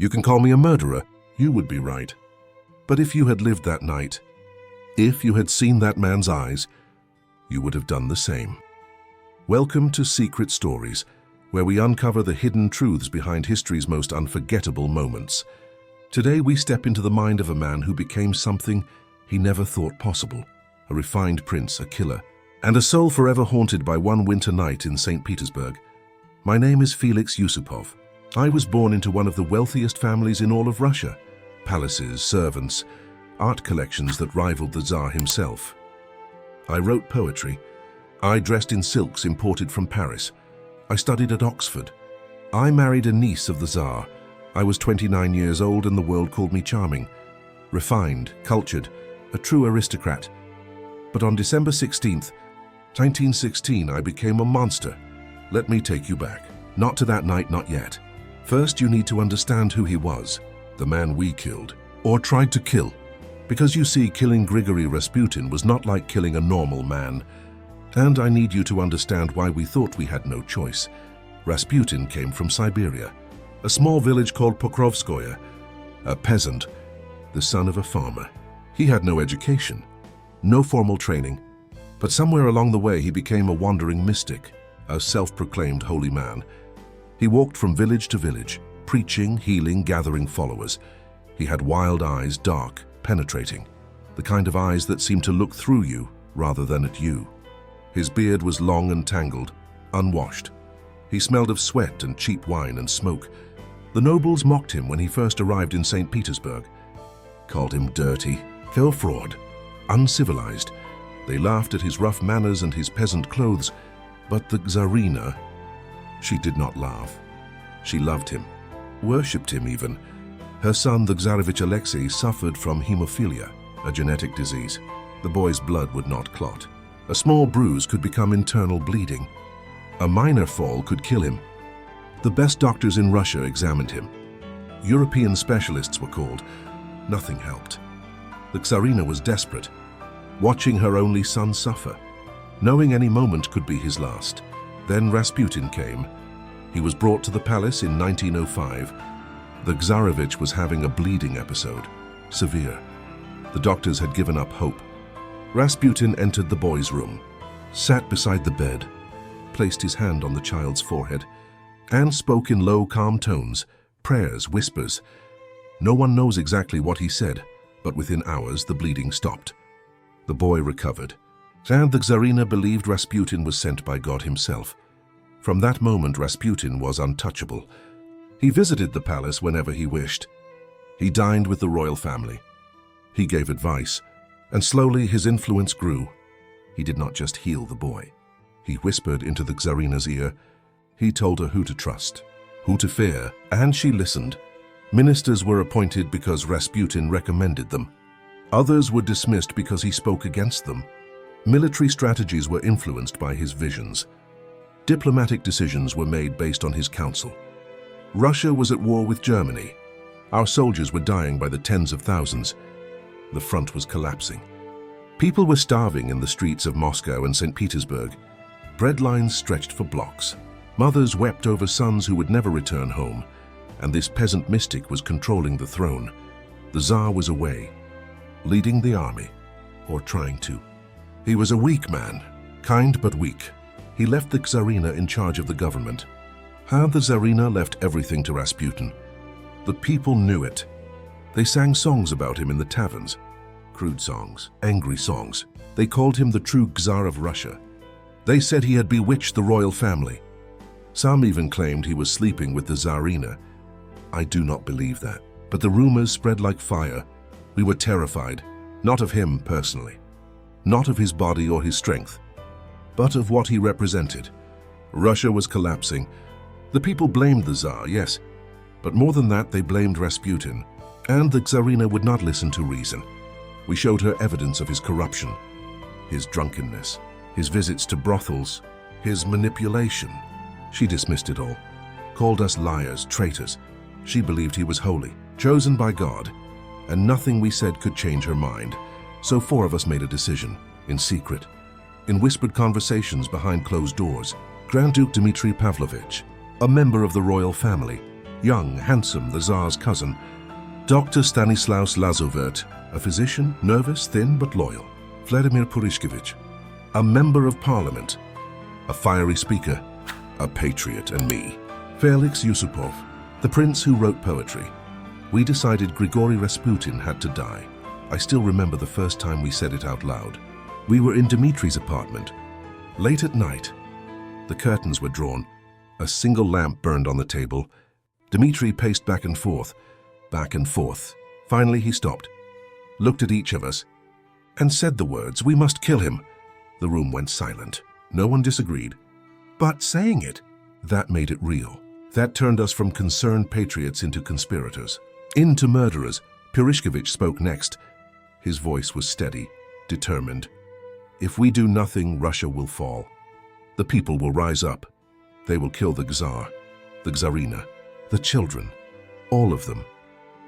You can call me a murderer. You would be right. But if you had lived that night, if you had seen that man's eyes, you would have done the same. Welcome to Secret Stories, where we uncover the hidden truths behind history's most unforgettable moments. Today we step into the mind of a man who became something he never thought possible. A refined prince, a killer, and a soul forever haunted by one winter night in St. Petersburg. My name is Felix Yusupov. I was born into one of the wealthiest families in all of Russia. Palaces, servants, art collections that rivaled the Tsar himself. I wrote poetry. I dressed in silks imported from Paris. I studied at Oxford. I married a niece of the Tsar. I was 29 years old and the world called me charming, refined, cultured, a true aristocrat. But on December 16th, 1916, I became a monster. Let me take you back. Not to that night, not yet. First, you need to understand who he was, the man we killed, or tried to kill. Because you see, killing Grigori Rasputin was not like killing a normal man. And I need you to understand why we thought we had no choice. Rasputin came from Siberia, a small village called Pokrovskoye, a peasant, the son of a farmer. He had no education, no formal training, but somewhere along the way he became a wandering mystic, a self-proclaimed holy man. He walked from village to village, preaching, healing, gathering followers. He had wild eyes, dark, penetrating, the kind of eyes that seemed to look through you rather than at you. His beard was long and tangled, unwashed. He smelled of sweat and cheap wine and smoke. The nobles mocked him when he first arrived in St. Petersburg, called him dirty, fell fraud, uncivilized. They laughed at his rough manners and his peasant clothes, but the Tsarina, she did not laugh. She loved him, worshipped him even. Her son, the Tsarevich Alexei, suffered from hemophilia, a genetic disease. The boy's blood would not clot. A small bruise could become internal bleeding. A minor fall could kill him. The best doctors in Russia examined him. European specialists were called. Nothing helped. The Tsarina was desperate, watching her only son suffer, knowing any moment could be his last. Then Rasputin came. He was brought to the palace in 1905. The Tsarevich was having a bleeding episode, severe. The doctors had given up hope. Rasputin entered the boy's room, sat beside the bed, placed his hand on the child's forehead, and spoke in low, calm tones, prayers, whispers. No one knows exactly what he said, but within hours the bleeding stopped. The boy recovered, and the Tsarina believed Rasputin was sent by God himself. From that moment, Rasputin was untouchable. He visited the palace whenever he wished. He dined with the royal family. He gave advice, and slowly his influence grew. He did not just heal the boy. He whispered into the Tsarina's ear. He told her who to trust, who to fear, and she listened. Ministers were appointed because Rasputin recommended them. Others were dismissed because he spoke against them. Military strategies were influenced by his visions. Diplomatic decisions were made based on his counsel. Russia was at war with Germany. Our soldiers were dying by the tens of thousands. The front was collapsing. People were starving in the streets of Moscow and St. Petersburg. Bread lines stretched for blocks. Mothers wept over sons who would never return home. And this peasant mystic was controlling the throne. The Tsar was away, leading the army, or trying to. He was a weak man, kind but weak. He left the Tsarina in charge of the government. And the Tsarina left everything to Rasputin. The people knew it. They sang songs about him in the taverns. Crude songs, angry songs. They called him the true Tsar of Russia. They said he had bewitched the royal family. Some even claimed he was sleeping with the Tsarina. I do not believe that. But the rumors spread like fire. We were terrified, not of him personally, not of his body or his strength, but of what he represented. Russia was collapsing. The people blamed the Tsar, yes, but more than that, they blamed Rasputin. And the Tsarina would not listen to reason. We showed her evidence of his corruption, his drunkenness, his visits to brothels, his manipulation. She dismissed it all, called us liars, traitors. She believed he was holy, chosen by God, and nothing we said could change her mind. So 4 of us made a decision, in secret, in whispered conversations behind closed doors. Grand Duke Dmitry Pavlovich, a member of the royal family, young, handsome, the Tsar's cousin. Dr. Stanislaus Lazovert, a physician, nervous, thin but loyal. Vladimir Purishkevich, a member of parliament, a fiery speaker, a patriot, and me, Felix Yusupov, the prince who wrote poetry. We decided Grigori Rasputin had to die. I still remember the first time we said it out loud. We were in Dmitri's apartment. Late at night, the curtains were drawn. A single lamp burned on the table. Dmitri paced back and forth, back and forth. Finally, he stopped, looked at each of us, and said the words, "We must kill him." The room went silent. No one disagreed. But saying it, that made it real. That turned us from concerned patriots into conspirators, into murderers. Purishkevich spoke next. His voice was steady, determined. "If we do nothing, Russia will fall. The people will rise up. They will kill the Tsar, the Tsarina, the children, all of them.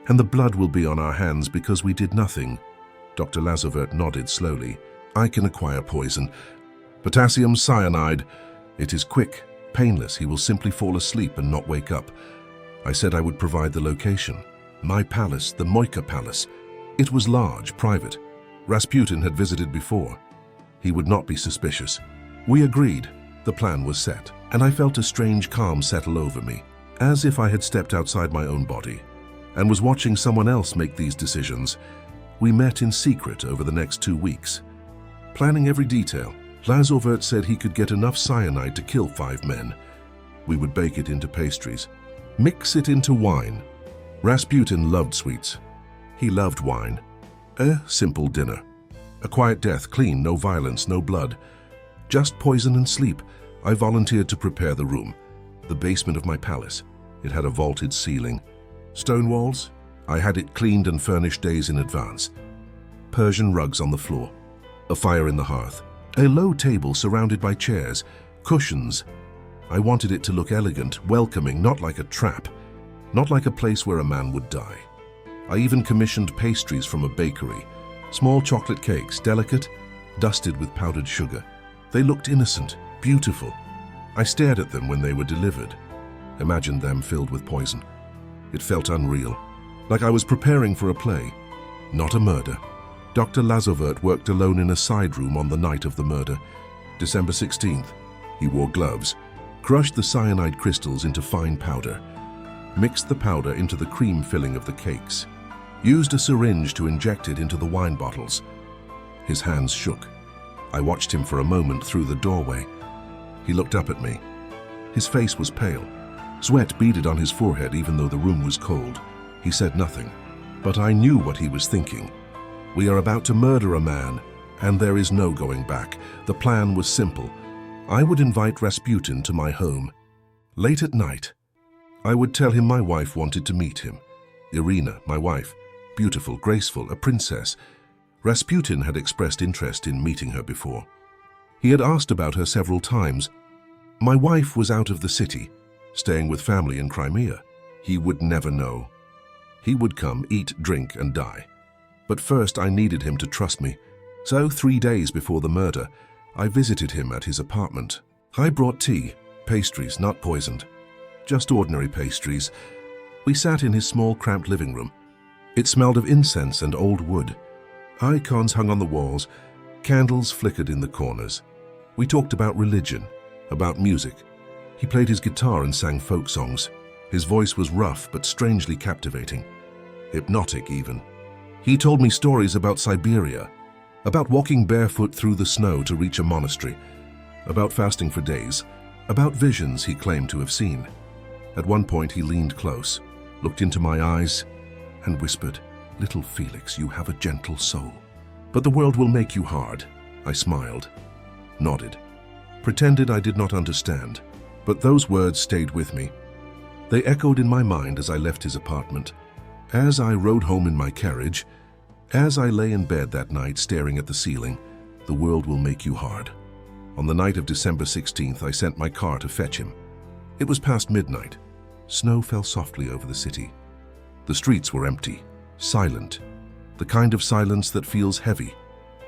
And the blood will be on our hands because we did nothing." Dr. Lazovert nodded slowly. "I can acquire poison. Potassium cyanide. It is quick, painless. He will simply fall asleep and not wake up." I said I would provide the location. My palace, the Moika Palace. It was large, private. Rasputin had visited before. He would not be suspicious. We agreed. The plan was set, and I felt a strange calm settle over me, as if I had stepped outside my own body and was watching someone else make these decisions. We met in secret over the next 2 weeks, planning every detail. Lazovert said he could get enough cyanide to kill 5 men. We would bake it into pastries, mix it into wine. Rasputin loved sweets. He loved wine. A simple dinner. A quiet death, clean, no violence, no blood. Just poison and sleep. I volunteered to prepare the room, the basement of my palace. It had a vaulted ceiling. Stone walls? I had it cleaned and furnished days in advance. Persian rugs on the floor. A fire in the hearth. A low table surrounded by chairs, cushions. I wanted it to look elegant, welcoming, not like a trap, not like a place where a man would die. I even commissioned pastries from a bakery, small chocolate cakes, delicate, dusted with powdered sugar. They looked innocent, beautiful. I stared at them when they were delivered. Imagined them filled with poison. It felt unreal, like I was preparing for a play, not a murder. Dr. Lazovert worked alone in a side room on the night of the murder, December 16th. He wore gloves, crushed the cyanide crystals into fine powder, mixed the powder into the cream filling of the cakes, used a syringe to inject it into the wine bottles. His hands shook. I watched him for a moment through the doorway. He looked up at me. His face was pale. Sweat beaded on his forehead even though the room was cold. He said nothing, but I knew what he was thinking. We are about to murder a man, and there is no going back. The plan was simple. I would invite Rasputin to my home. Late at night, I would tell him my wife wanted to meet him. Irina, my wife, beautiful, graceful, a princess. Rasputin had expressed interest in meeting her before. He had asked about her several times. My wife was out of the city, staying with family in Crimea. He would never know. He would come, eat, drink, and die. But first I needed him to trust me. So 3 days before the murder, I visited him at his apartment. I brought tea, pastries, not poisoned. Just ordinary pastries. We sat in his small, cramped living room. It smelled of incense and old wood. Icons hung on the walls. Candles flickered in the corners. We talked about religion, about music. He played his guitar and sang folk songs. His voice was rough but strangely captivating. Hypnotic even. He told me stories about Siberia, about walking barefoot through the snow to reach a monastery, about fasting for days, about visions he claimed to have seen. At one point he leaned close, looked into my eyes, and whispered, "Little Felix, you have a gentle soul. But the world will make you hard." I smiled, nodded, pretended I did not understand. But those words stayed with me. They echoed in my mind as I left his apartment, as I rode home in my carriage, as I lay in bed that night staring at the ceiling. The world will make you hard. On the night of December 16th, I sent my car to fetch him. It was past midnight. Snow fell softly over the city. The streets were empty, silent, the kind of silence that feels heavy,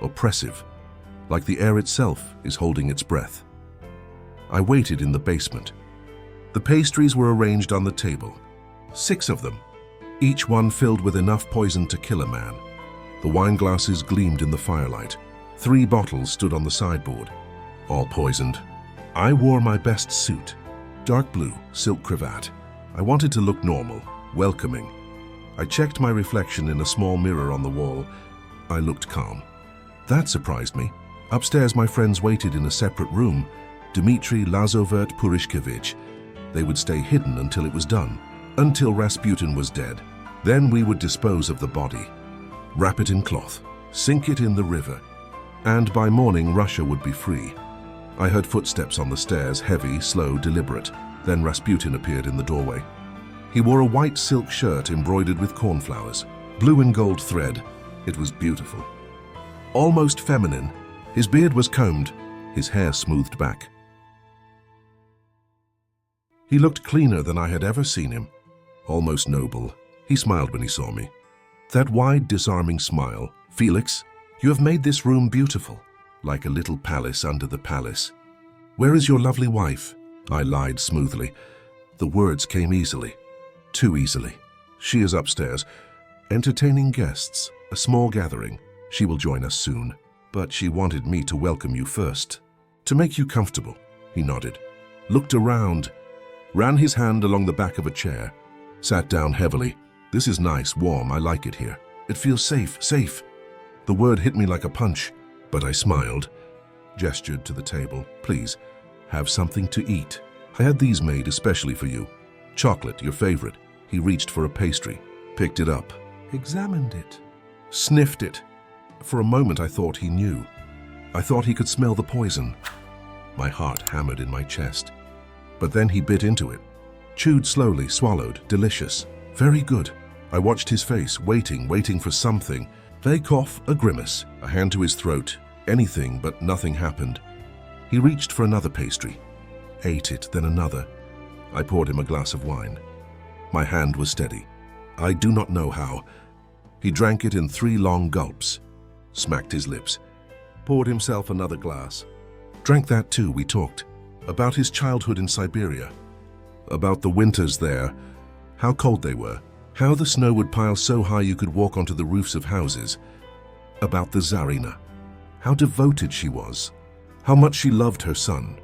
oppressive, like the air itself is holding its breath. I waited in the basement. The pastries were arranged on the table. 6 of them, each one filled with enough poison to kill a man. The wine glasses gleamed in the firelight. 3 bottles stood on the sideboard, all poisoned. I wore my best suit, dark blue, silk cravat. I wanted to look normal, welcoming. I checked my reflection in a small mirror on the wall. I looked calm. That surprised me. Upstairs, my friends waited in a separate room. Dmitri, Lazovert, Purishkevich. They would stay hidden until it was done, until Rasputin was dead. Then we would dispose of the body, wrap it in cloth, sink it in the river, and by morning Russia would be free. I heard footsteps on the stairs, heavy, slow, deliberate. Then Rasputin appeared in the doorway. He wore a white silk shirt embroidered with cornflowers, blue and gold thread. It was beautiful. Almost feminine. His beard was combed, his hair smoothed back. He looked cleaner than I had ever seen him, almost noble. He smiled when he saw me. That wide, disarming smile. "Felix, you have made this room beautiful, like a little palace under the palace. Where is your lovely wife?" I lied smoothly. The words came easily, too easily. "She is upstairs, entertaining guests, a small gathering. She will join us soon. But she wanted me to welcome you first, to make you comfortable." He nodded, looked around, ran his hand along the back of a chair, sat down heavily. "This is nice, warm, I like it here. It feels safe, safe." The word hit me like a punch, but I smiled, gestured to the table. "Please, have something to eat. I had these made especially for you. Chocolate, your favorite." He reached for a pastry, picked it up, examined it, sniffed it. For a moment I thought he knew. I thought he could smell the poison. My heart hammered in my chest. But then he bit into it, chewed slowly, swallowed. Delicious. Very good. I watched his face, waiting for something. Vague cough, a grimace, a hand to his throat. Anything, but nothing happened. He reached for another pastry, ate it, then another. I poured him a glass of wine. My hand was steady. I do not know how. He drank it in 3 long gulps, smacked his lips, poured himself another glass. Drank that too. We talked about his childhood in Siberia, about the winters there, how cold they were, how the snow would pile so high you could walk onto the roofs of houses, about the Tsarina, how devoted she was, how much she loved her son,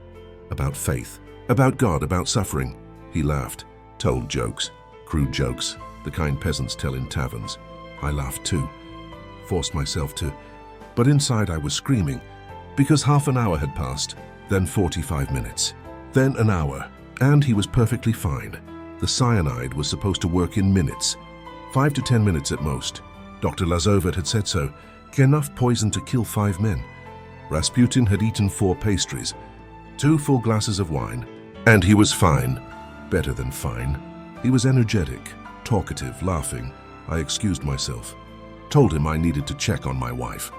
about faith, about God, about suffering. He laughed, told jokes, crude jokes, the kind peasants tell in taverns. I laughed too, forced myself to, but inside I was screaming, because half an hour had passed, then 45 minutes, then an hour, and he was perfectly fine. The cyanide was supposed to work in minutes, 5 to 10 minutes at most. Dr. Lazovert had said so. Enough poison to kill 5 men. Rasputin had eaten 4 pastries, 2 full glasses of wine, and he was fine. Better than fine. He was energetic, talkative, laughing. I excused myself, told him I needed to check on my wife,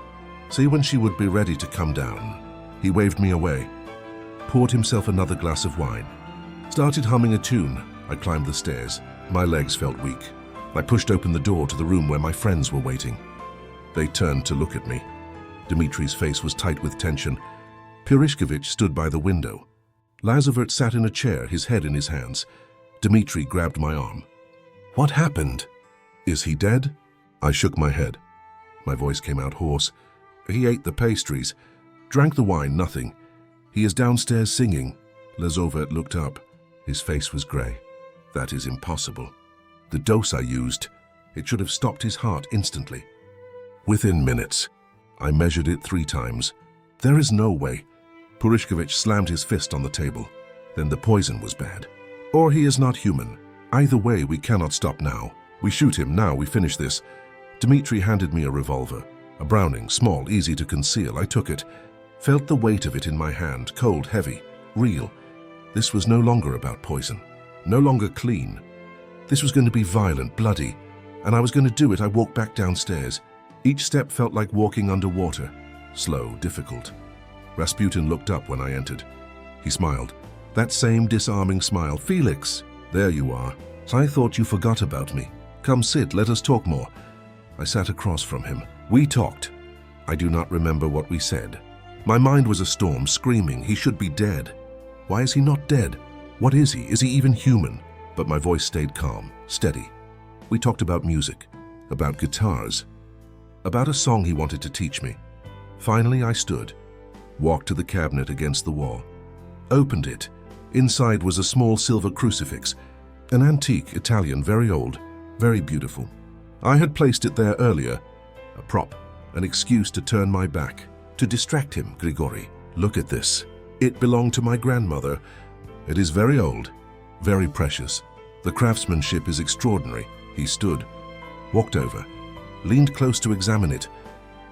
see when she would be ready to come down. He waved me away, poured himself another glass of wine, started humming a tune. I climbed the stairs. My legs felt weak. I pushed open the door to the room where my friends were waiting. They turned to look at me. Dmitri's face was tight with tension. Purishkevich stood by the window. Lazovert sat in a chair, his head in his hands. Dmitri grabbed my arm. "What happened? Is he dead?" I shook my head. My voice came out hoarse. "He ate the pastries, drank the wine, nothing. He is downstairs singing." Lazovert looked up. His face was grey. "That is impossible. The dose I used, it should have stopped his heart instantly." Within minutes. I measured it 3 times. There is no way. Purishkevich slammed his fist on the table. Then the poison was bad. Or he is not human. Either way, we cannot stop now. We shoot him now, we finish this. Dmitri handed me a revolver. A Browning, small, easy to conceal. I took it. Felt the weight of it in my hand, cold, heavy, real. This was no longer about poison. No longer clean. This was going to be violent, bloody. And I was going to do it. I walked back downstairs. Each step felt like walking underwater. Slow, difficult. Rasputin looked up when I entered. He smiled. That same disarming smile. "Felix, there you are. I thought you forgot about me. Come sit, let us talk more." I sat across from him. We talked. I do not remember what we said. My mind was a storm, screaming, he should be dead. Why is he not dead? What is he? Is he even human? but my voice stayed calm, steady. We talked about music, about guitars, about a song he wanted to teach me. Finally, I stood, walked to the cabinet against the wall, opened it. Inside was a small silver crucifix, an antique Italian, very old, very beautiful. I had placed it there earlier, a prop, an excuse to turn my back, to distract him. Grigori, look at this. It belonged to my grandmother. It is very old, very precious. The craftsmanship is extraordinary. He stood, walked over, leaned close to examine it.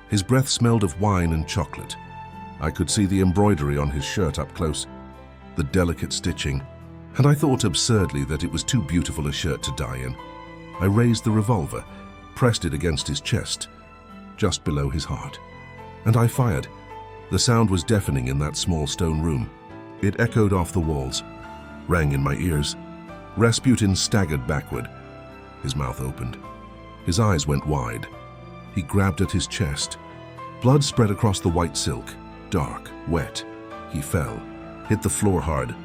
His breath smelled of wine and chocolate. I could see the embroidery on his shirt up close, the delicate stitching, and I thought absurdly that it was too beautiful a shirt to die in. I raised the revolver, pressed it against his chest, just below his heart, and I fired. The sound was deafening in that small stone room. It echoed off the walls, rang in my ears. Rasputin staggered backward. His mouth opened. His eyes went wide. He grabbed at his chest. Blood spread across the white silk, dark, wet. He fell, hit the floor hard.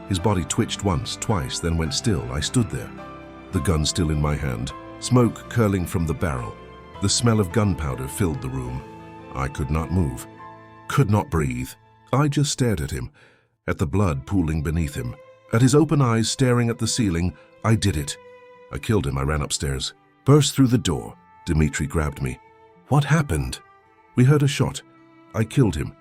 His body twitched once, twice, then went still. I stood there, the gun still in my hand, smoke curling from the barrel. The smell of gunpowder filled the room. I could not move, could not breathe. I just stared at him, at the blood pooling beneath him, at his open eyes staring at the ceiling. I did it. I killed him. I ran upstairs, burst through the door. Dmitri grabbed me. What happened? We heard a shot. I killed him.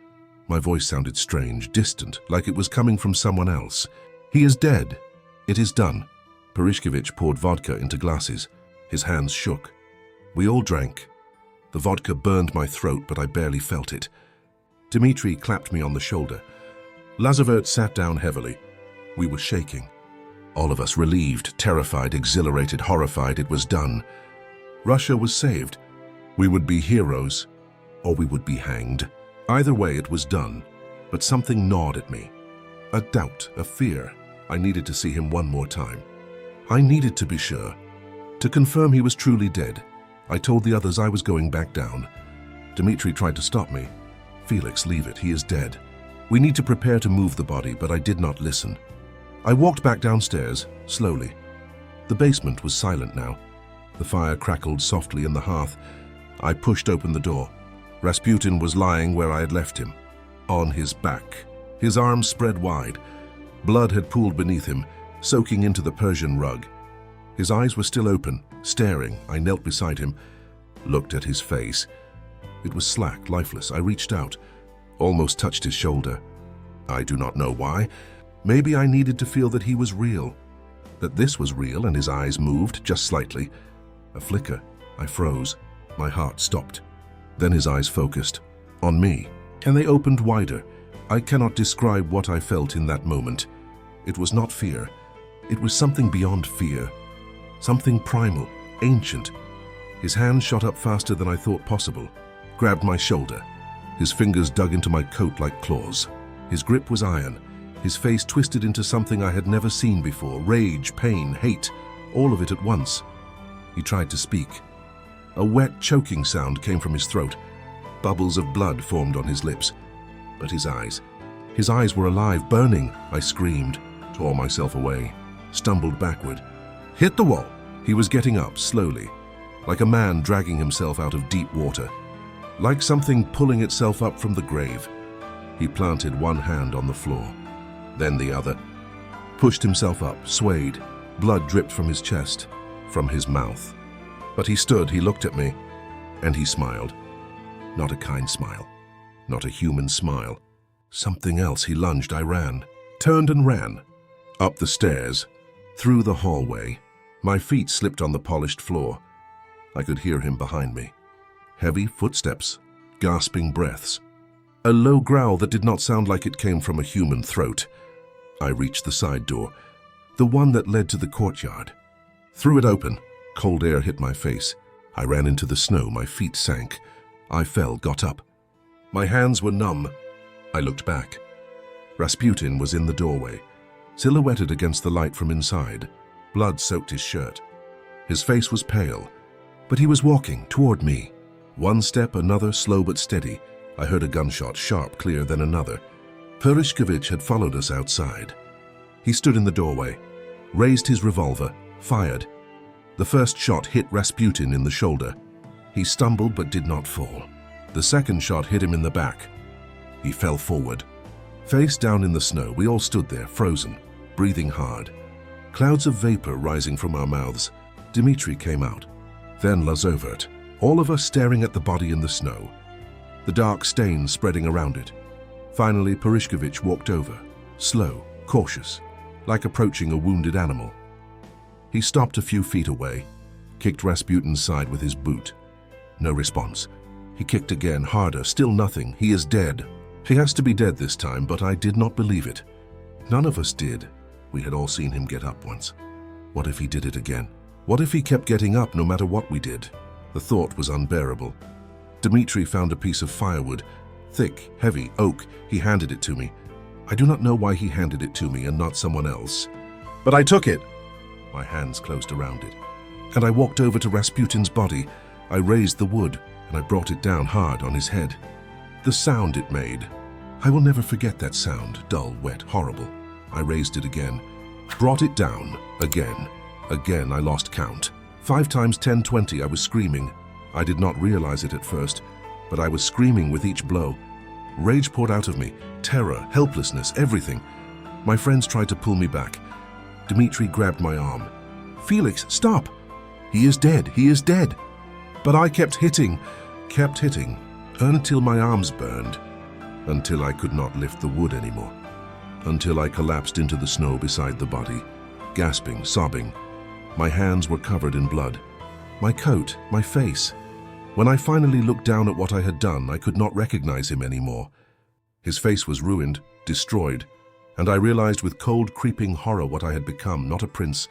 My voice sounded strange, distant, like it was coming from someone else. He is dead. It is done. Purishkevich poured vodka into glasses. His hands shook. We all drank. The vodka burned my throat, but I barely felt it. Dmitri clapped me on the shoulder. Lazarevert sat down heavily. We were shaking. All of us relieved, terrified, exhilarated, horrified. It was done. Russia was saved. We would be heroes, or we would be hanged. Either way, it was done. But something gnawed at me. A doubt, a fear. I needed to see him one more time. I needed to be sure. To confirm he was truly dead. I told the others I was going back down. Dmitri tried to stop me. Felix, leave it. He is dead. We need to prepare to move the body, but I did not listen. I walked back downstairs, slowly. The basement was silent now. The fire crackled softly in the hearth. I pushed open the door. Rasputin was lying where I had left him, on his back, his arms spread wide. Blood had pooled beneath him, soaking into the Persian rug. His eyes were still open, staring. I knelt beside him, looked at his face. It was slack, lifeless. I reached out, almost touched his shoulder. I do not know why. Maybe I needed to feel that he was real, that this was real, and his eyes moved just slightly. A flicker. I froze. My heart stopped. Then his eyes focused on me, and they opened wider. I cannot describe what I felt in that moment. It was not fear. It was something beyond fear, something primal, ancient. His hand shot up faster than I thought possible, grabbed my shoulder. His fingers dug into my coat like claws. His grip was iron. His face twisted into something I had never seen before. Rage, pain, hate, all of it at once. He tried to speak. A wet, choking sound came from his throat. Bubbles of blood formed on his lips. But his eyes were alive, burning. I screamed, tore myself away, stumbled backward, hit the wall. He was getting up, slowly, like a man dragging himself out of deep water, like something pulling itself up from the grave. He planted one hand on the floor, then the other, pushed himself up, swayed. Blood dripped from his chest, from his mouth. But he stood, he looked at me, and he smiled. Not a kind smile, not a human smile. Something else. He lunged. I ran, turned and ran. Up the stairs, through the hallway. My feet slipped on the polished floor. I could hear him behind me. Heavy footsteps, gasping breaths. A low growl that did not sound like it came from a human throat. I reached the side door, the one that led to the courtyard. Threw it open. Cold air hit my face. I ran into the snow. My feet sank. I fell, got up. My hands were numb. I looked back. Rasputin was in the doorway, silhouetted against the light from inside. Blood soaked his shirt. His face was pale, but he was walking toward me. One step, another, slow but steady. I heard a gunshot, sharp, clear, then another. Purishkevich had followed us outside. He stood in the doorway, raised his revolver, fired. The first shot hit Rasputin in the shoulder. He stumbled but did not fall. The second shot hit him in the back. He fell forward. Face down in the snow, we all stood there, frozen, breathing hard. Clouds of vapor rising from our mouths. Dmitri came out. Then Lazovert. All of us staring at the body in the snow. The dark stains spreading around it. Finally, Perishkovich walked over, slow, cautious, like approaching a wounded animal. He stopped a few feet away, kicked Rasputin's side with his boot. No response. He kicked again, harder, still nothing. He is dead. He has to be dead this time, but I did not believe it. None of us did. We had all seen him get up once. What if he did it again? What if he kept getting up no matter what we did? The thought was unbearable. Dmitri found a piece of firewood, thick, heavy, oak. He handed it to me. I do not know why he handed it to me and not someone else. But I took it. My hands closed around it. And I walked over to Rasputin's body. I raised the wood, and I brought it down hard on his head. The sound it made. I will never forget that sound, dull, wet, horrible. I raised it again, brought it down, again. Again, I lost count. 5 times 10, 20, I was screaming. I did not realize it at first, but I was screaming with each blow. Rage poured out of me, terror, helplessness, everything. My friends tried to pull me back. Dmitri grabbed my arm. "Felix, stop! He is dead, he is dead!" But I kept hitting, until my arms burned, until I could not lift the wood anymore, until I collapsed into the snow beside the body, gasping, sobbing. My hands were covered in blood. My coat, my face. When I finally looked down at what I had done, I could not recognize him anymore. His face was ruined, destroyed, and I realized with cold, creeping horror what I had become, not a prince,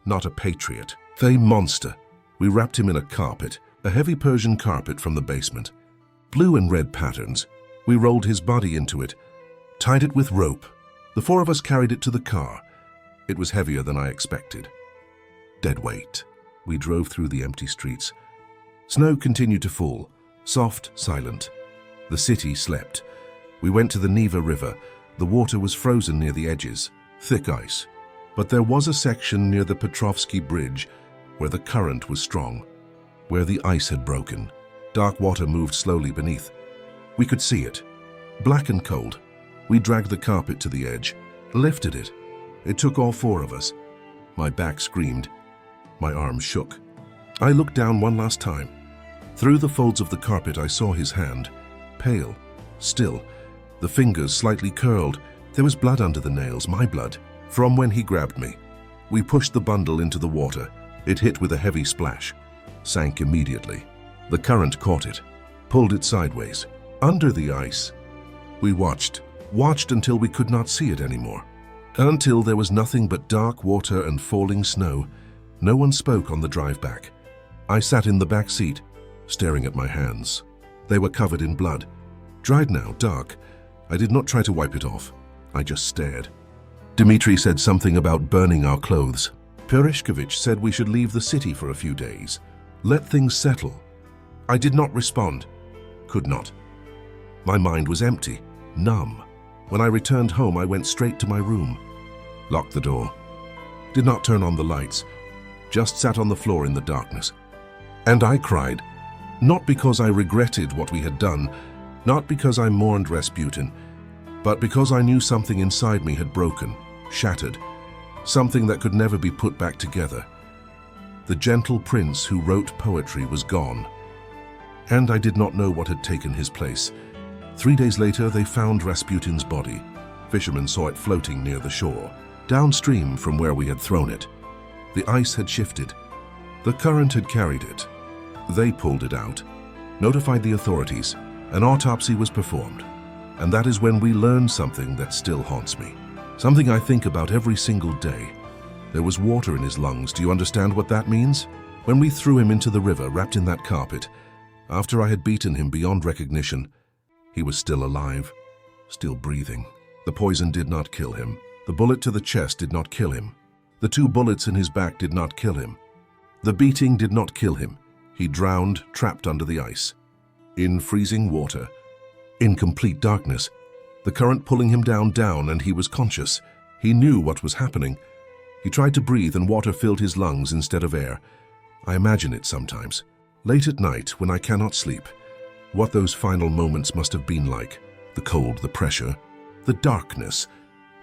not a patriot. The monster. We wrapped him in a carpet, a heavy Persian carpet from the basement. Blue and red patterns. We rolled his body into it, tied it with rope. The 4 of us carried it to the car. It was heavier than I expected. Dead weight. We drove through the empty streets. Snow continued to fall, soft, silent. The city slept. We went to the Neva River. The water was frozen near the edges, thick ice. But there was a section near the Petrovsky Bridge where the current was strong, where the ice had broken. Dark water moved slowly beneath. We could see it, black and cold. We dragged the carpet to the edge, lifted it. It took all 4 of us. My back screamed. My arms shook. I looked down one last time. Through the folds of the carpet I saw his hand, pale, still, the fingers slightly curled. There was blood under the nails, my blood, from when he grabbed me. We pushed the bundle into the water. It hit with a heavy splash, sank immediately. The current caught it, pulled it sideways, under the ice. We watched until we could not see it anymore. Until there was nothing but dark water and falling snow. No one spoke on the drive back. I sat in the back seat, staring at my hands. They were covered in blood, dried now, dark. I did not try to wipe it off. I just stared. Dmitri said something about burning our clothes. Perishkovich said we should leave the city for a few days, let things settle. I did not respond, could not. My mind was empty, numb. When I returned home, I went straight to my room, locked the door, did not turn on the lights, just sat on the floor in the darkness. And I cried, not because I regretted what we had done, not because I mourned Rasputin, but because I knew something inside me had broken, shattered, something that could never be put back together. The gentle prince who wrote poetry was gone, and I did not know what had taken his place. 3 days later, they found Rasputin's body. Fishermen saw it floating near the shore, downstream from where we had thrown it. The ice had shifted. The current had carried it. They pulled it out, notified the authorities. An autopsy was performed. And that is when we learned something that still haunts me. Something I think about every single day. There was water in his lungs. Do you understand what that means? When we threw him into the river, wrapped in that carpet, after I had beaten him beyond recognition, he was still alive, still breathing. The poison did not kill him. The bullet to the chest did not kill him. The 2 bullets in his back did not kill him. The beating did not kill him. He drowned, trapped under the ice, in freezing water, in complete darkness, the current pulling him down, and he was conscious. He knew what was happening. He tried to breathe and water filled his lungs instead of air. I imagine it sometimes, late at night when I cannot sleep, what those final moments must have been like. The cold, the pressure, the darkness.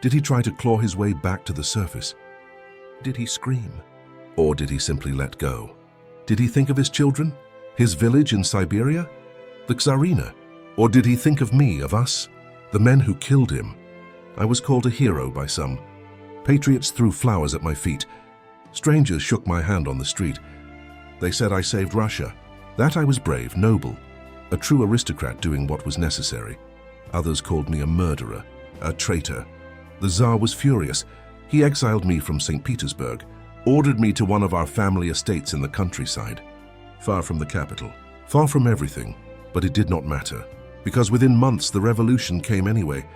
Did he try to claw his way back to the surface? Did he scream? Or did he simply let go? Did he think of his children? His village in Siberia? The Tsarina? Or did he think of me, of us? The men who killed him? I was called a hero by some. Patriots threw flowers at my feet. Strangers shook my hand on the street. They said I saved Russia. That I was brave, noble, a true aristocrat doing what was necessary. Others called me a murderer, a traitor. The Tsar was furious. He exiled me from St. Petersburg, ordered me to one of our family estates in the countryside, far from the capital, far from everything. But it did not matter, because within months the revolution came anyway.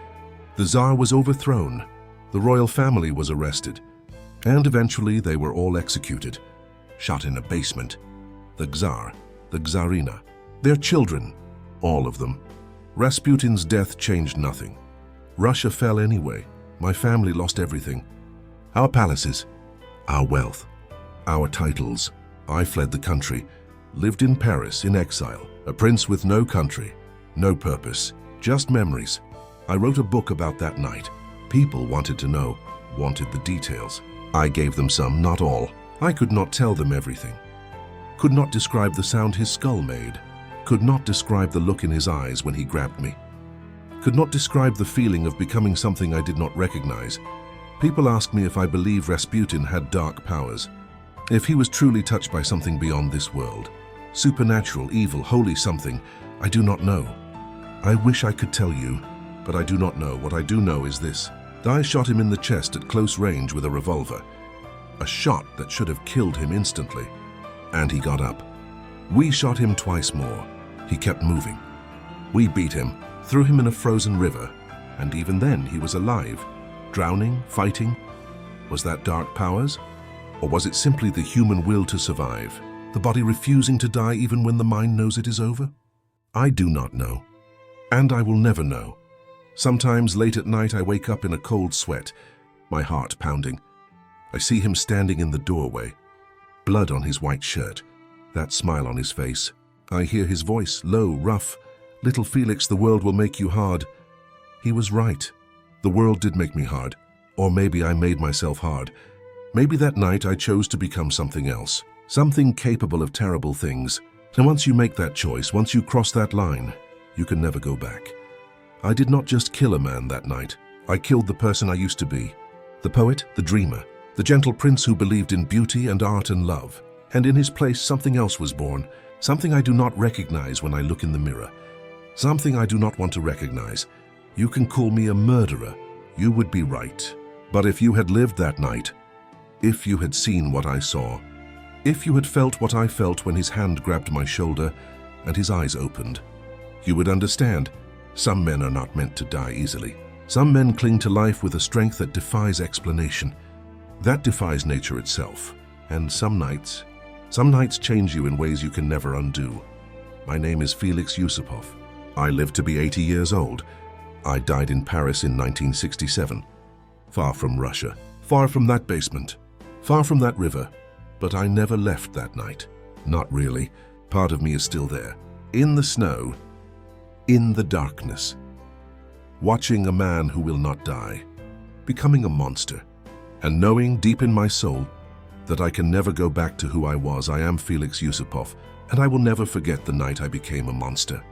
The Tsar was overthrown, the royal family was arrested, and eventually they were all executed, shot in a basement. The Tsar, the Tsarina, their children, all of them. Rasputin's death changed nothing. Russia fell anyway. My family lost everything. Our palaces, our wealth, our titles. I fled the country, lived in Paris in exile, a prince with no country, no purpose, just memories. I wrote a book about that night. People wanted to know, wanted the details. I gave them some, not all. I could not tell them everything. Could not describe the sound his skull made. Could not describe the look in his eyes when he grabbed me. Could not describe the feeling of becoming something I did not recognize. People ask me if I believe Rasputin had dark powers, if he was truly touched by something beyond this world. Supernatural, evil, holy something, I do not know. I wish I could tell you, but I do not know. What I do know is this. I shot him in the chest at close range with a revolver. A shot that should have killed him instantly. And he got up. We shot him twice more. He kept moving. We beat him, threw him in a frozen river, and even then he was alive, drowning, fighting. Was that dark powers? Or was it simply the human will to survive, the body refusing to die even when the mind knows it is over? I do not know, and I will never know. Sometimes late at night I wake up in a cold sweat, my heart pounding. I see him standing in the doorway, blood on his white shirt, that smile on his face. I hear his voice, low, rough. Little Felix, the world will make you hard. He was right. The world did make me hard. Or maybe I made myself hard. Maybe that night I chose to become something else. Something capable of terrible things. And once you make that choice, once you cross that line, you can never go back. I did not just kill a man that night. I killed the person I used to be. The poet, the dreamer, the gentle prince who believed in beauty and art and love. And in his place, something else was born. Something I do not recognize when I look in the mirror. Something I do not want to recognize. You can call me a murderer. You would be right. But if you had lived that night, if you had seen what I saw, if you had felt what I felt when his hand grabbed my shoulder and his eyes opened, you would understand. Some men are not meant to die easily. Some men cling to life with a strength that defies explanation. That defies nature itself. And some nights change you in ways you can never undo. My name is Felix Yusupov. I lived to be 80 years old. I died in Paris in 1967. Far from Russia, far from that basement, far from that river. But I never left that night. Not really. Part of me is still there. In the snow, in the darkness. Watching a man who will not die, becoming a monster, and knowing deep in my soul that I can never go back to who I was. I am Felix Yusupov, and I will never forget the night I became a monster.